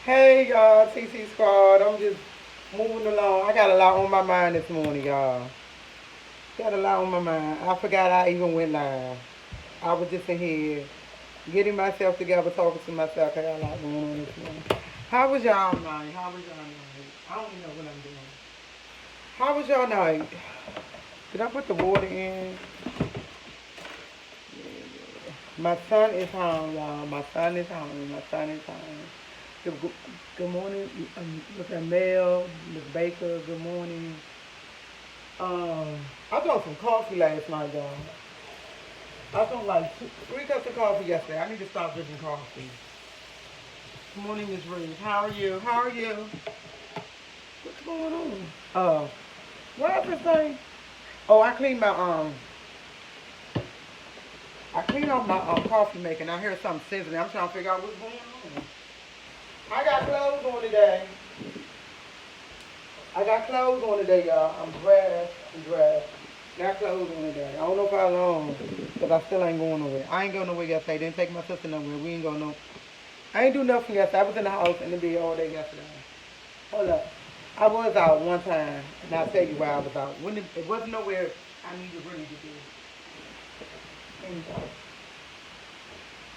Hey y'all, TC Squad. I'm just moving along. I got a lot on my mind this morning, y'all. Got a lot on my mind. I forgot I even went live. I was just in here getting myself together, talking to myself. I got a lot going on this morning. How was y'all night? How was y'all night? I don't even know what I'm doing. How was y'all night? Did I put the water in? My son is home, y'all. My son is home. My son is home. Good, good morning, Miss Mel, Miss Baker. Good morning. I drank some coffee last night, y'all. I drank like 3 cups of coffee yesterday. I need to stop drinking coffee. Good morning, Miss Reed. How are you? How are you? What's going on? What is this thing? Oh, I cleaned off my coffee maker. And I hear something sizzling. I'm trying to figure out what's going on. I got clothes on today. I got clothes on today, y'all. I'm dressed. I'm dressed. Got clothes on today. I don't know how long, because I still ain't going nowhere. I ain't going nowhere yesterday. Didn't take my sister nowhere. We ain't going no. I ain't do nothing yesterday. I was in the house in the bed all day yesterday. Hold up. I was out one time, and I'll tell you why I was out. When it wasn't nowhere I needed really to be. And,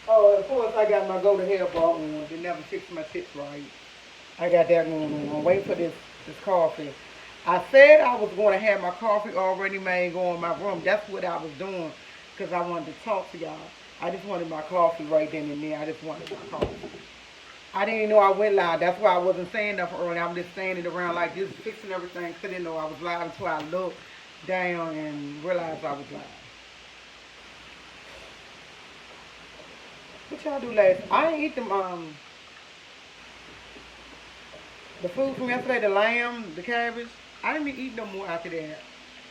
oh, of course, I got my go to hell bar on. They never fixed my tits right. I got that going on. I'm waiting for this coffee. I said I was going to have my coffee already made, go in my room. That's what I was doing because I wanted to talk to y'all. I just wanted my coffee right then and there. I just wanted my coffee. I didn't know I went live. That's why I wasn't saying nothing earlier. I was just standing around like this, fixing everything. 'Cause I didn't know I was live until I looked down and realized I was live. What y'all do last? I ain't eat the food from yesterday, the lamb, the cabbage. I didn't eat no more after that.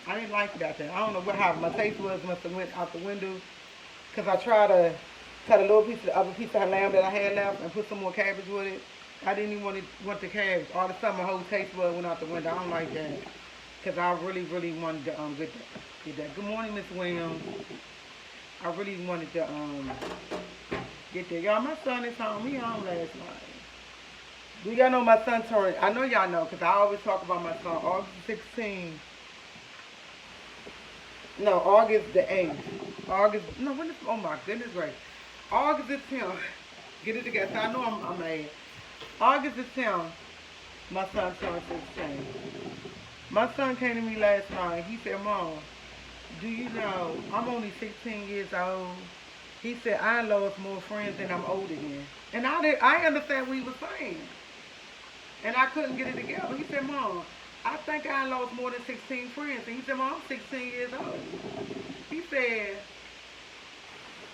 I didn't like it after that. I don't know what how my taste was. Must have went out the window. Cause I tried to cut a little piece of the other piece of lamb that I had left and put some more cabbage with it. I didn't even want the cabbage. All of a sudden, my whole taste bud went out the window. I don't like that. Cause I really, really wanted to get that. Good morning, Miss Williams. I really wanted to get that. Y'all, my son is home. He home last night. Do y'all know my son turned? I know y'all know because I always talk about my son. August 16th. No, August the 8th. August. No, when is? Oh my goodness, right. August the 10th. Get it together. I know I'm mad. August the 10th. My son turned 16. My son came to me last night. He said, "Mom, do you know I'm only 16 years old?" He said, "I lost more friends than I'm older than." And I understand what he was saying. And I couldn't get it together. He said, "Mom, I think I lost more than 16 friends." And he said, "Mom, I'm 16 years old." He said,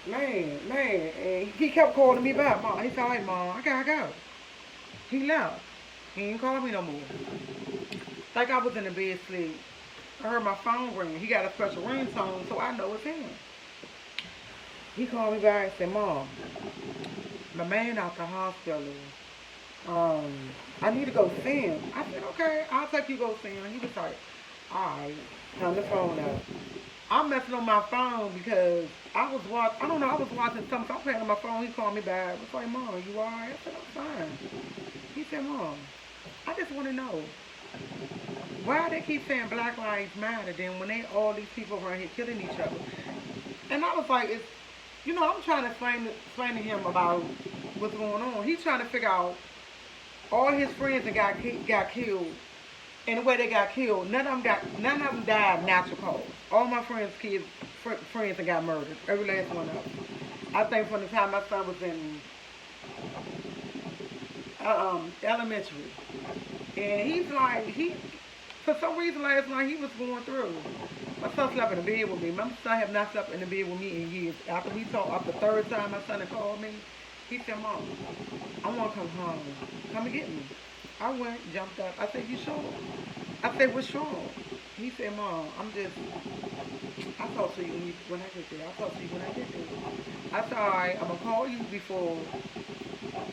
man. And he kept calling me back. Mom, he said, "All right, Mom, I gotta go." He left. He ain't call me no more. Like I was in the bed asleep. I heard my phone ring. He got a special ringtone, so I know it's him. He called me back and said, "Mom, my man out the hospital. I need to go see him." I said, "Okay, I'll take you go see him." He was like, "All right, turn the phone up." I'm messing on my phone because I don't know, I was watching something. So I'm playing on my phone. He called me back. I was like, "Mom, you all right?" I said, "I'm fine." He said, "Mom, I just want to know why they keep saying Black Lives Matter then when they all these people around here killing each other." And I was like, I'm trying to explain to him about what's going on. He's trying to figure out all his friends that got killed, and the way they got killed, none of them died natural cause. All my friends that got murdered, every last one of them. I think from the time my son was in elementary, and he's like for some reason last night he was going through. My son slept in the bed with me. My son have not slept in the bed with me in years. After we talked, after the third time my son had called me, he said, "Mom, I want to come home. Come and get me." I went, jumped up. I said, "You sure?" I said, "What's wrong?" He said, "Mom, I'll talk to you when I get there. I'll talk to you when I get there." I said, "All right, I'm going to call you before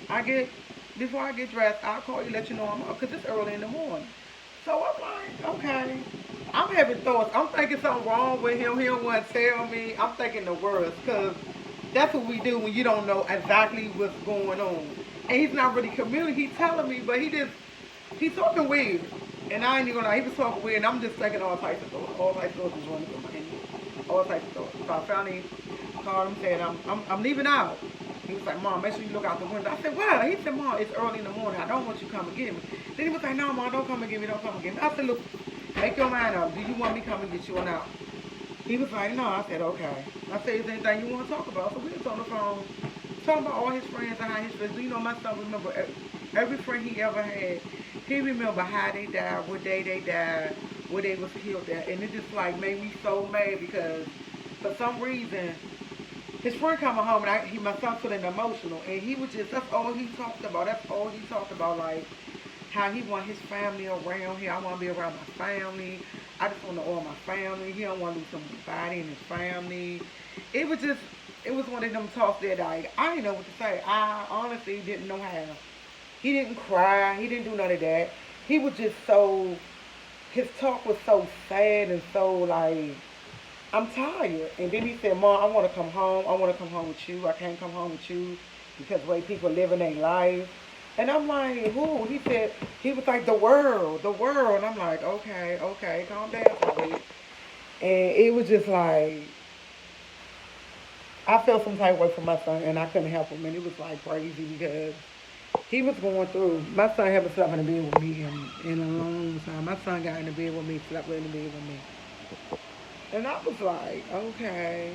I get before I get dressed, I'll call you, let you know I'm up, because it's early in the morning. So I'm like, okay. I'm having thoughts. I'm thinking something wrong with him. He don't want to tell me. I'm thinking the worst, because that's what we do when you don't know exactly what's going on. And he's not really communicating. He's telling me, but he's talking weird. And I ain't even gonna lie, he was talking weird, and I'm just thinking all types of thoughts. All types of thoughts is running through my head. All types of thoughts. So I finally called him, said, I'm leaving out. He was like, Mom, make sure you look out the window. I said, what? He said, Mom, it's early in the morning. I don't want you to come and get me. Then he was like, no, Mom, don't come and get me. Don't come and get me. I said, look, make your mind up. Do you want me to come and get you or not? He was like, no. I said, okay. I said, is there anything you want to talk about? So we was on the phone talking about all his friends and how his friends. You know, my son remember every friend he ever had. He remember how they died, what day they died, where they was killed at. And it just like made me so mad because for some reason, his friend coming home and my son feeling emotional. And he was just, that's all he talked about. That's all he talked about, like how he want his family around here. I want to be around my family. I just want to all my family. He don't want to lose somebody in his family. It was just, it was one of them talks that I didn't know what to say. I honestly didn't know how. He didn't cry. He didn't do none of that. He was just so, his talk was so sad and so like, I'm tired. And then he said, Mom, I want to come home. I want to come home with you. I can't come home with you because the way people living their life. And I'm like, who? He said, he was like, the world. And I'm like, okay, calm down, Chloe. And it was just like, I felt some type of way for my son, and I couldn't help him. And it was like crazy because he was going through. My son haven't slept in the bed with me in a long time. My son got in the bed with me, slept in the bed with me. And I was like, okay.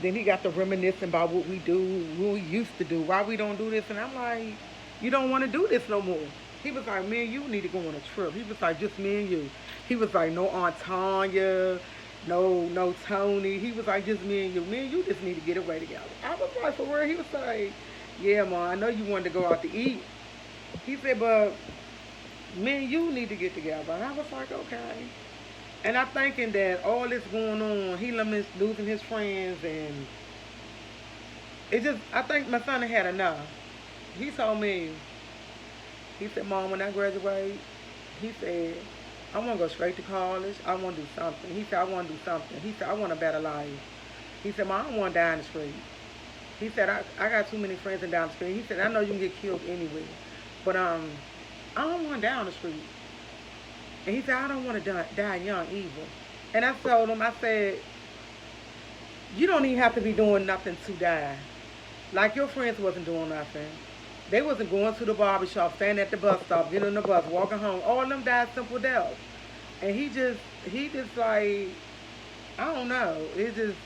Then he got to reminiscing about what we do, what we used to do, why we don't do this. And I'm like, you don't want to do this no more. He was like, me and you need to go on a trip. He was like, just me and you. He was like, no Aunt Tanya, no Tony. He was like, just me and you. Me and you just need to get away together. I was like, for real? He was like, yeah, Mom, I know you wanted to go out to eat. He said, but me and you need to get together. And I was like, okay. And I'm thinking that all this going on, he losing his friends, and it just, I think my son had enough. He told me, he said, Mom, when I graduate, he said, I want to go straight to college. I want to do something. He said, I want to do something. He said, I want a better life. He said, Mom, I don't want to die in the street. He said, I got too many friends in down the street. He said, I know you can get killed anywhere, but I don't want to die on the street. And he said, I don't want to die young either. And I told him, I said, you don't even have to be doing nothing to die. Like your friends wasn't doing nothing. They wasn't going to the barbershop, standing at the bus stop, getting on the bus, walking home. All of them died simple deaths. And he just like, I don't know. It just,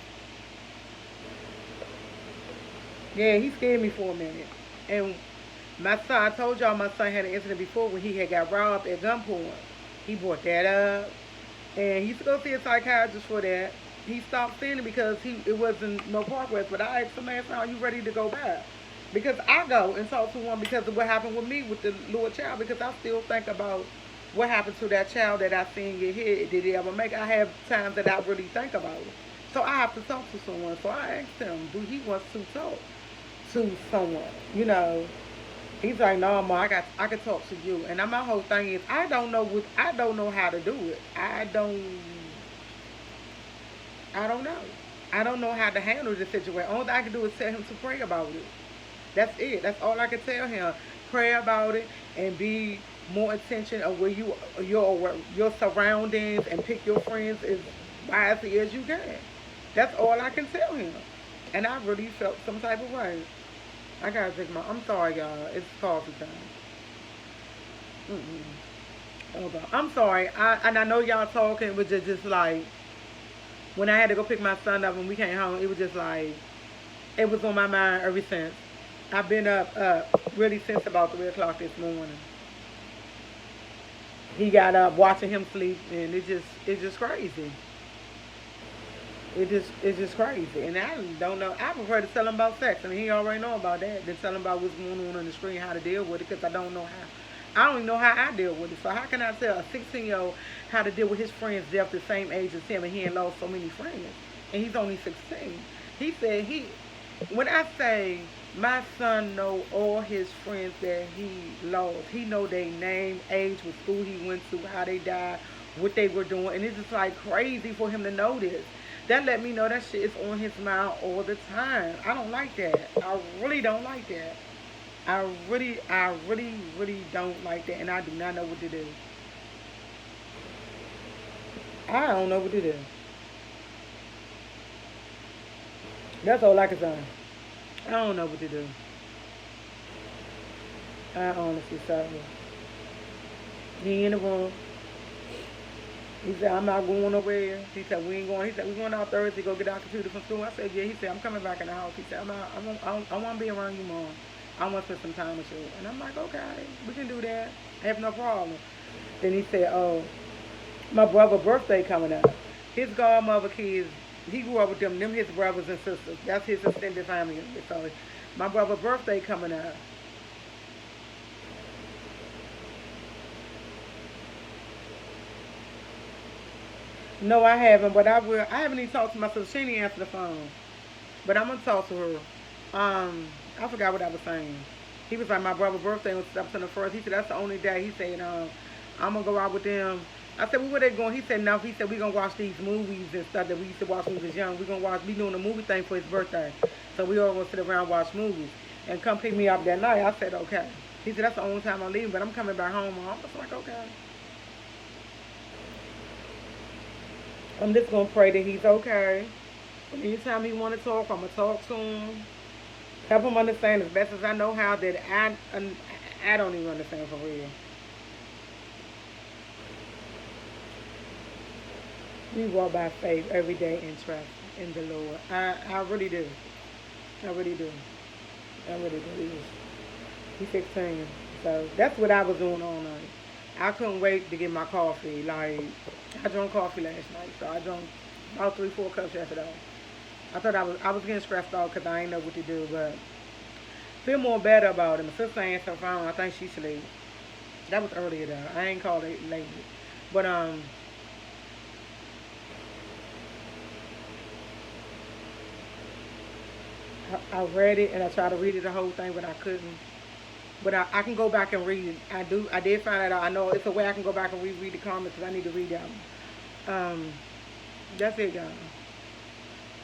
yeah, he scared me for a minute. And my son, I told y'all my son had an incident before when he had got robbed at gunpoint. He brought that up. And he used to go see a psychiatrist for that. He stopped seeing it because it wasn't no progress. But I asked him, are you ready to go back? Because I go and talk to him because of what happened with me with the little child. Because I still think about what happened to that child that I seen get hit. Did he ever make it? I have times that I really think about it. So I have to talk to someone. So I asked him, do he want to talk to someone? You know. He's like, no, Ma, I can talk to you. And my whole thing is, I don't know how to do it. I don't know. I don't know how to handle the situation. All I can do is tell him to pray about it. That's it. That's all I can tell him. Pray about it and be more attention of where your surroundings, and pick your friends as wisely as you can. That's all I can tell him. And I really felt some type of way. I gotta drink I'm sorry, y'all. It's coffee time. Hold on. I'm sorry. I know y'all talking, but just like, when I had to go pick my son up when we came home, it was just like, it was on my mind ever since. I've been up really since about 3 o'clock this morning. He got up watching him sleep, and it's just crazy. It's just crazy. And I don't know. I prefer to tell him about sex. I mean, he already know about that. Than tell him about what's going on in the street and how to deal with it, because I don't know how. I don't even know how I deal with it. So how can I tell a 16-year-old how to deal with his friends death the same age as him, and he ain't lost so many friends? And he's only 16. He said when I say My son know all his friends that he lost. He know their name, age, what school he went to, how they died, what they were doing, and it's just like crazy for him to know this. That let me know that shit is on his mind all the time. I don't like that. I really don't like that. I really don't like that, and I do not know what to do. I don't know what to do. That's all I can say. I don't know what to do. I honestly say. He in the room. He said, I'm not going nowhere. He said, we ain't going. He said, we going out Thursday to go get our computer from school. I said, yeah. He said, I'm coming back in the house. He said, I want to be around you more. I want to spend some time with you. And I'm like, okay, we can do that. I have no problem. Then he said, oh, my brother's birthday coming up. His godmother kids, he grew up with them his brothers and sisters. That's his extended family. So my brother's birthday coming up. No, I haven't, but I will. I haven't even talked to my sister. She didn't answer the phone. But I'm gonna talk to her. I forgot what I was saying. He was like, my brother's birthday was September 1st. He said that's the only day. He said, I'm gonna go out with them. I said, well, where they going? He said, no. He said, we gonna watch these movies and stuff that we used to watch when we was young. We gonna watch. We doing a movie thing for his birthday. So we all gonna sit around and watch movies and come pick me up that night. I said, okay. He said that's the only time I'm leaving, but I'm coming back home. I was like, okay. I'm just gonna pray that he's okay. Anytime he want to talk, I'm gonna talk to him. Help him understand as best as I know how that I don't even understand for real. We walk by faith every day and trust in the Lord. I really do. I really do. I really do. He's 16. So that's what I was doing all night. I couldn't wait to get my coffee. Like, I drank coffee last night. So I drank about 3, 4 cups yesterday. I was getting stressed out because I ain't know what to do, but feel more better about it. My sister ain't so phone. I think she sleep. That was earlier though. I ain't called it late. But I read it and I tried to read it the whole thing, but I couldn't. But I can go back and read it. I did find that out. I know it's a way I can go back and reread the comments because I need to read them. Um, that's it, y'all.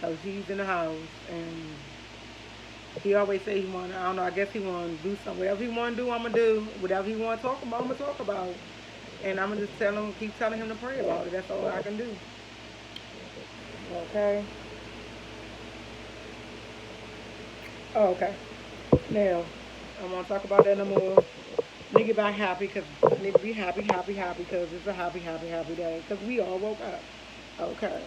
So he's in the house and he always say he want. I don't know. I guess he want to do something. Whatever he want to do, I'm gonna do. Whatever he want to talk about, I'm gonna talk about. And I'm gonna just keep telling him to pray about it. That's all I can do. Okay. Oh, okay. Now, I want to talk about that no more. Need to get back happy because need to be happy, happy, happy because it's a happy, happy, happy day because we all woke up. Okay.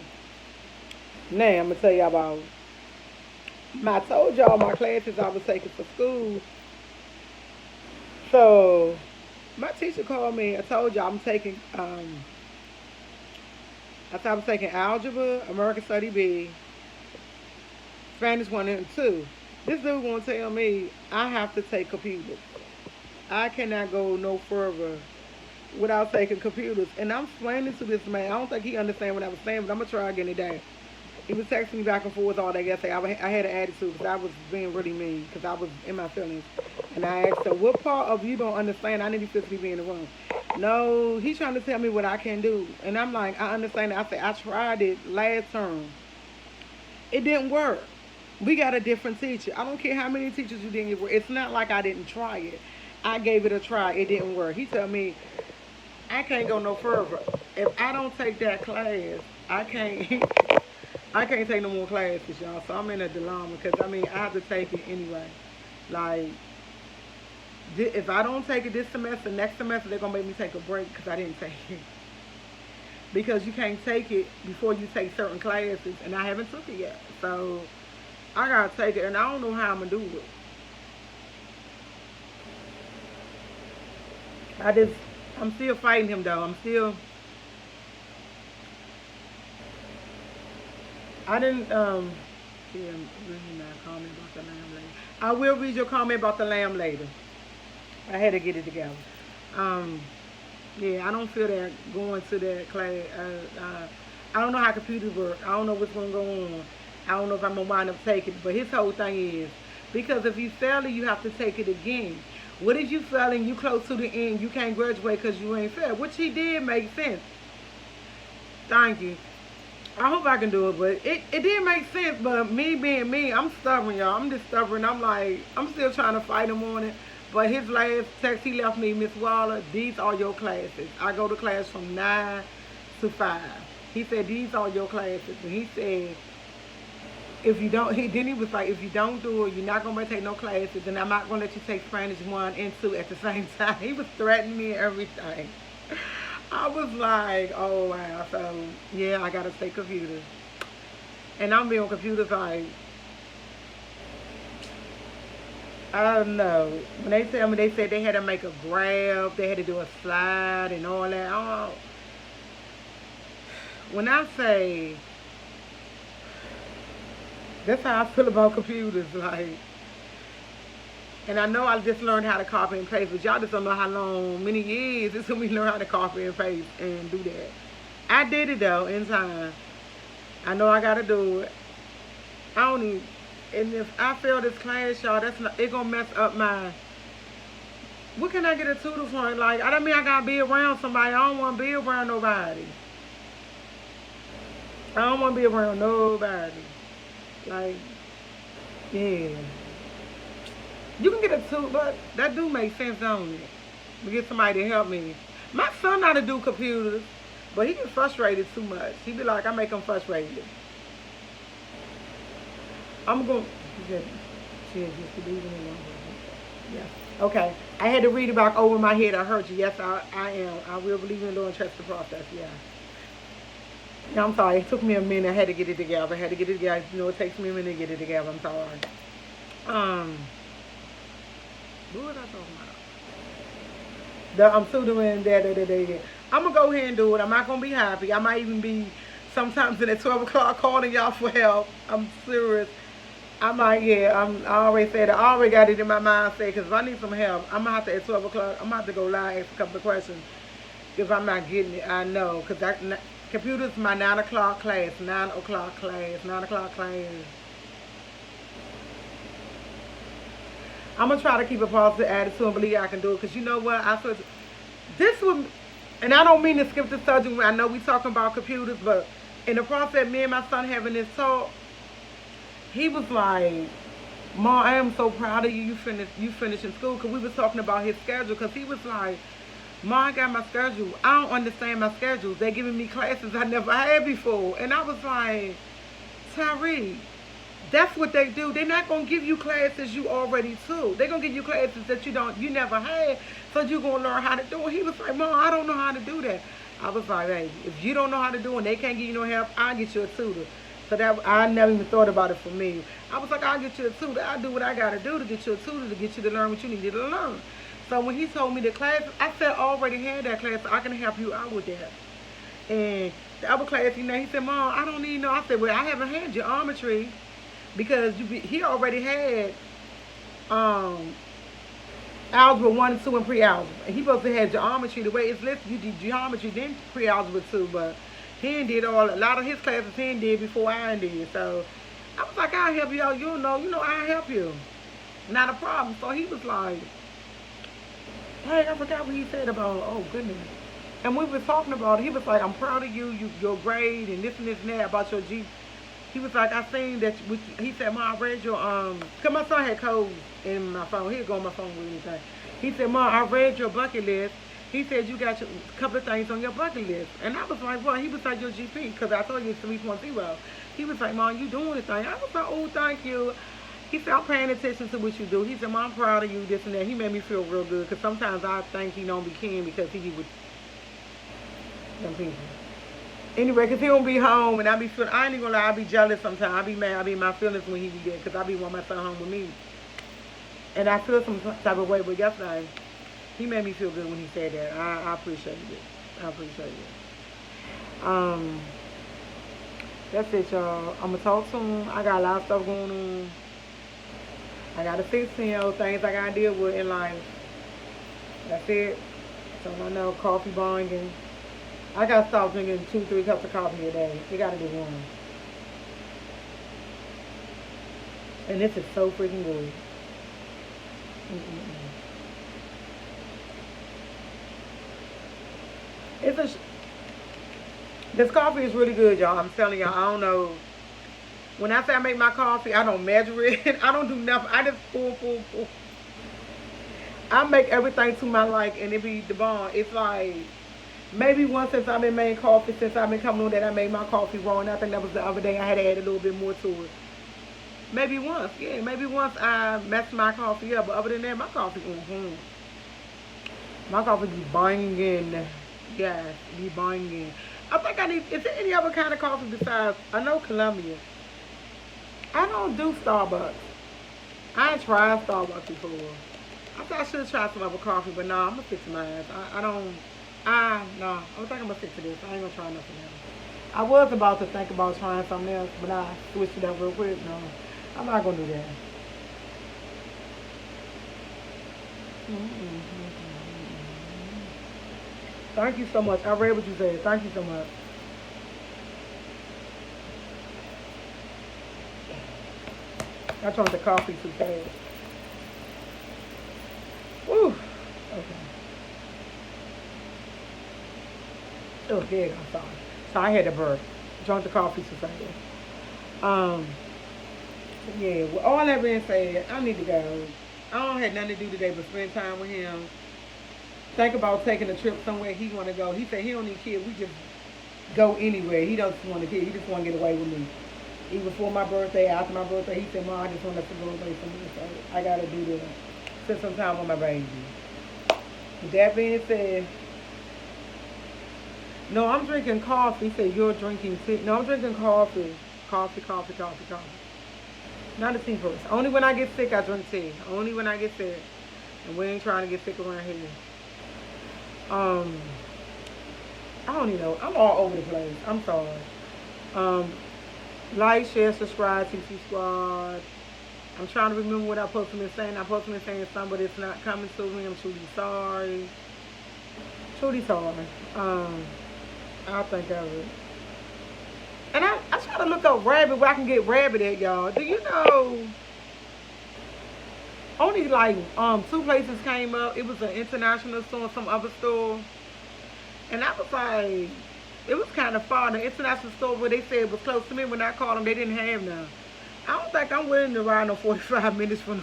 Now, I'm going to tell y'all about, I told y'all my classes I was taking for school. So, my teacher called me. I told y'all I thought I was taking Algebra, American Study B, Spanish 1 and 2. This dude going to tell me I have to take computers. I cannot go no further without taking computers. And I'm explaining to this man. I don't think he understand what I was saying, but I'm going to try again today. He was texting me back and forth all day yesterday. I had an attitude because I was being really mean because I was in my feelings. And I asked him, what part of you don't understand? I need you to physically be in the room. No, he's trying to tell me what I can do. And I'm like, I understand that. I said, I tried it last term. It didn't work. We got a different teacher. I don't care how many teachers you didn't work. It's not like I didn't try it. I gave it a try. It didn't work. He told me I can't go no further. If I don't take that class, I can't. I can't take no more classes, y'all. So I'm in a dilemma because I mean I have to take it anyway. Like if I don't take it this semester, next semester they're gonna make me take a break because I didn't take it. Because you can't take it before you take certain classes, and I haven't took it yet. So I gotta take it, and I don't know how I'm gonna do it. I'm still fighting him though. I didn't, yeah, really not comment about the lamb later. I will read your comment about the lamb later. I had to get it together. Um, yeah, I don't feel that going to that class. I don't know how computers work. I don't know what's going to go on. I don't know if I'm going to wind up taking it. But his whole thing is, Because if you fail it, you have to take it again. What if you fail and you close to the end, you can't graduate because you ain't failed? Which he did make sense. Thank you. I hope I can do it, but it did make sense. But me being me, I'm stubborn, y'all. I'm just stubborn. I'm like, I'm still trying to fight him on it. But his last text he left me, Miss Waller, these are your classes. I go to class from 9 to 5. He said, these are your classes. And he said, if you don't, he was like, if you don't do it, you're not going to take no classes. And I'm not going to let you take Spanish 1 and 2 at the same time. He was threatening me and everything. I was like, oh, wow. So, yeah, I got to take computers. And I'm being on computers like, I don't know. When they tell me, they said they had to make a graph, they had to do a slide and all that. Oh. When I say, that's how I feel about computers, like, and I know I just learned how to copy and paste, but y'all just don't know how long, many years it took me to learn how to copy and paste and do that. I did it though, in time. I know I gotta do it. I don't even, and if I fail this class, y'all, that's not, it gonna mess up my, what can I get a tutor for? Like, I don't mean I gotta be around somebody. I don't wanna be around nobody. I don't wanna be around nobody. Like, yeah. You can get a tutor, but that do make sense, don't it? To get somebody to help me. My son know how to do computers, but he gets frustrated too much. He be like, I make him frustrated. I'm going to, yeah. Okay. I had to read it back over my head. I heard you. Yes, I am. I will believe in the Lord and trust the process. Yeah. No, I'm sorry. It took me a minute. I had to get it together. You know, it takes me a minute to get it together. I'm sorry. What was I talking about? I'm tutoring that. I'm going to go ahead and do it. I'm not going to be happy. I might even be sometimes at 12 o'clock calling y'all for help. I'm serious. I might, yeah. I already said it. I already got it in my mindset because if I need some help, I'm going to have to, at 12 o'clock, I'm going to have to go live, ask a couple of questions if I'm not getting it. I know because computers, my 9 o'clock class, 9 o'clock class, 9 o'clock class. I'm going to try to keep a positive attitude and believe I can do it. Because you know what? This would, and I don't mean to skip the subject. I know we talking about computers, but in the process, me and my son having this talk, he was like, Mom, I am so proud of you. You finishing school. Because we was talking about his schedule. Because he was like, Mom, I got my schedule. I don't understand my schedule. They're giving me classes I never had before. And I was like, Tyree, that's what they do. They're not going to give you classes you already took. They're going to give you classes that you never had, so you're going to learn how to do it. He was like, Mom, I don't know how to do that. I was like, hey, if you don't know how to do it and they can't give you no help, I'll get you a tutor. So that I never even thought about it for me. I was like, I'll get you a tutor. I'll do what I got to do to get you a tutor, to get you to learn what you needed to learn. So when he told me the class, I said, I already had that class, so I can help you out with that. And the other class, you know, he said, Mom, I don't need no. I said, well, I haven't had geometry. Because he already had algebra 1 and 2 and pre-algebra. He supposed to have geometry. The way it's listed, you did geometry, then pre-algebra 2. But he did a lot of his classes he did before I did. So I was like, I'll help you out. You know, I'll help you. Not a problem. So he was like, hey, I forgot what he said about, oh, goodness. And we were talking about it. He was like, I'm proud of you, your grade, and this and that about your G. He was like, I seen that, he said, Mom, I read your, because my son had codes in my phone. He'd go on my phone with anything. He said, Mom, I read your bucket list. He said, you got a couple of things on your bucket list. And I was like, well, he was like, your GP, because I told you it's 3.0. He was like, Mom, you doing the thing. I was like, oh, thank you. He said, I'm paying attention to what you do. He said, Mom, I'm proud of you, this and that. He made me feel real good, because sometimes I think he don't be kin because he would, them people. Anyway, because he don't be home, and I be feeling, I ain't even gonna lie, I be jealous sometimes. I be mad, I be in my feelings when he be there, because I be wanting my son home with me. And I feel some type of way, but yesterday, he made me feel good when he said that. I appreciate it. I appreciate it. That's it, y'all. I'm gonna talk to him. I got a lot of stuff going on. I got to fix, things I gotta deal with in life. That's it. So I know coffee buying. I gotta stop drinking 2-3 cups of coffee a day. You gotta do one. And this is so freaking good. It's a. This coffee is really good, y'all. I'm telling y'all. I don't know. When I say I make my coffee, I don't measure it. I don't do nothing. I just pour. I make everything to my like, and it be the bomb. It's like maybe once since I've been making coffee, since I've been coming on that I made my coffee wrong. I think that was the other day. I had to add a little bit more to it. Maybe once, yeah. Maybe once I messed my coffee up, but other than that, my coffee, my coffee be banging. Yes, be banging. I think I need. Is there any other kind of coffee besides? I know Columbia. I don't do Starbucks. I ain't tried Starbucks before. I thought I should try some other coffee, but no, I'm gonna fix mine. I don't. No. I think I'm gonna stick to this. I ain't gonna try nothing else. I was about to think about trying something else, but I switched it up real quick. No, I'm not gonna do that. Thank you so much. I read what you said. Thank you so much. I drank the coffee too fast. Woo. Okay. Oh, there you go. Sorry. So I had to burp. Drunk the coffee too fast. Yeah. Well, all that being said, I need to go. I don't have nothing to do today but spend time with him. Think about taking a trip somewhere he want to go. He said he don't need kids. We just go anywhere. He doesn't want a kid. He just want to get away with me. Even before my birthday, after my birthday, he said, Mom, I just want us to go away from me. So I got to do this. Spend some time with my baby. With that being said, no, I'm drinking coffee. He said, you're drinking tea. No, I'm drinking coffee. Coffee. Not a tea person. Only when I get sick, I drink tea. Only when I get sick. And we ain't trying to get sick around here. I don't even know. I'm all over the place. I'm sorry. Like, share, subscribe, TC Squad. I'm trying to remember what I supposed to be saying. I'm supposed to be saying something, but it's not coming to me. I'm truly sorry. Truly sorry. I'll think of it. And I try to look up rabbit where I can get rabbit at, y'all. Do you know? Only like 2 places came up. It was an international store and some other store. And I was like, it was kind of far. The international store where they said it was close to me, when I called them, they didn't have none. I don't think I'm willing to ride no 45 minutes for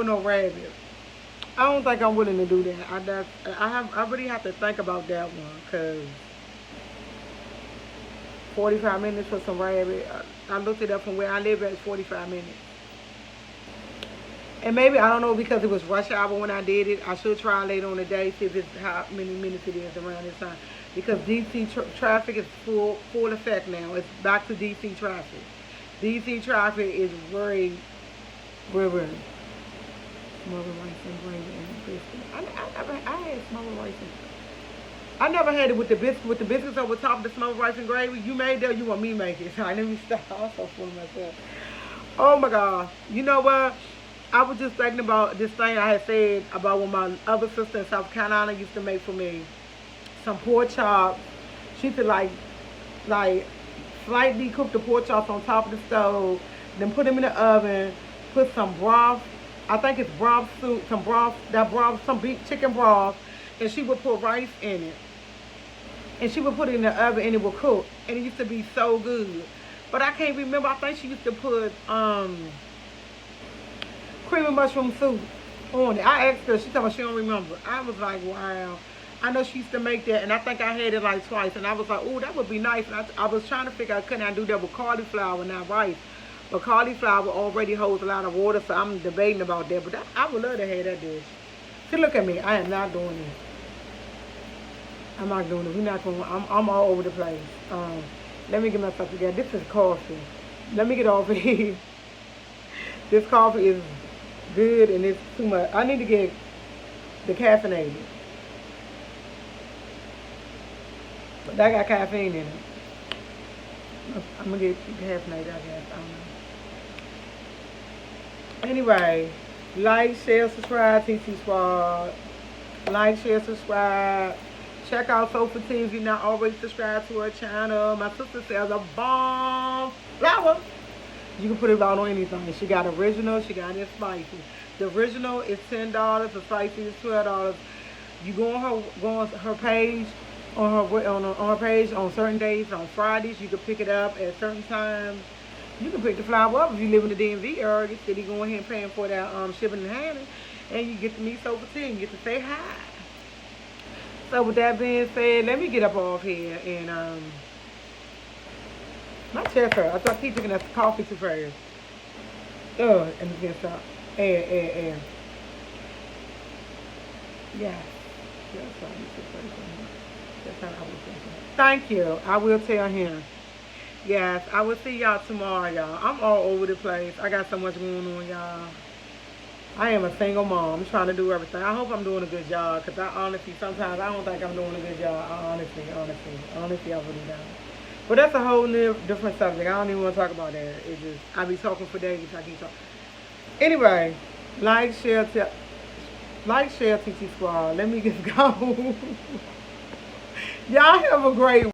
no rabbit. I don't think I'm willing to do that. I really have to think about that one, because 45 minutes for some rabbit. I looked it up from where I live at, 45 minutes. And maybe, I don't know, because it was rush hour when I did it. I should try later on the day, see if it's how many minutes it is around this time. Because DC traffic is full effect now. It's back to DC traffic. DC traffic is very. Smothered rice and gravy and biscuit. I had smothered rice and I never had it with the biscuit. With the biscuits over top of the smothered rice and gravy. You made that, you want me to make it. So let me stop. I'm so full of myself. Oh my God. You know what? I was just thinking about this thing I had said about when my other sister in South Carolina used to make for me. Some pork chops. She used to like slightly cook the pork chops on top of the stove. Then put them in the oven. Put some broth. I think it's broth soup. Some broth. Some beef chicken broth. And she would put rice in it. And she would put it in the oven and it would cook. And it used to be so good. But I can't remember. I think she used to put cream and mushroom soup on it. I asked her, she told me she don't remember. I was like, wow. I know she used to make that, and I think I had it like twice, and I was like, oh, that would be nice. And I was trying to figure out, couldn't I do that with cauliflower, not rice? But cauliflower already holds a lot of water, so I'm debating about that. But I would love to have that dish. See, look at me. I am not doing it. I'm not doing it. We're not going. I'm all over the place. Let me get myself together. This is coffee. Let me get over here. This coffee is good, and it's too much. I need to get the caffeinated. But that got caffeine in it. I'm gonna get caffeinated, I guess. I don't know. Anyway, like, share, subscribe, TC Squad. Like, share, subscribe. Check out Sofa Tea if you're not already subscribed to her channel. My sister sells a bomb flour. You can put it out on anything. She got original, she got it spicy. The original is $10. The spicy is $12. You go on her page on her page on certain days. On Fridays, you can pick it up at certain times. You can pick the flour up if you live in the DMV area. Instead of going ahead and paying for that shipping and handling, and you get the miso for 10. You get to say hi. So with that being said, let me get up off here and my chest hurt. I keep drinking that coffee too fast. And it's gonna stop. Air. Yeah. That's how I was thinking. Thank you. I will tell him. Yes, I will see y'all tomorrow, y'all. I'm all over the place. I got so much going on, y'all. I am a single mom. I'm trying to do everything. I hope I'm doing a good job, because I honestly, sometimes I don't think I'm doing a good job. Honestly, I really don't. But that's a whole new, different subject. I don't even want to talk about that. It's just, I be talking for days. I keep talking. Anyway, like, share, TT Squad. Let me just go. Y'all have a great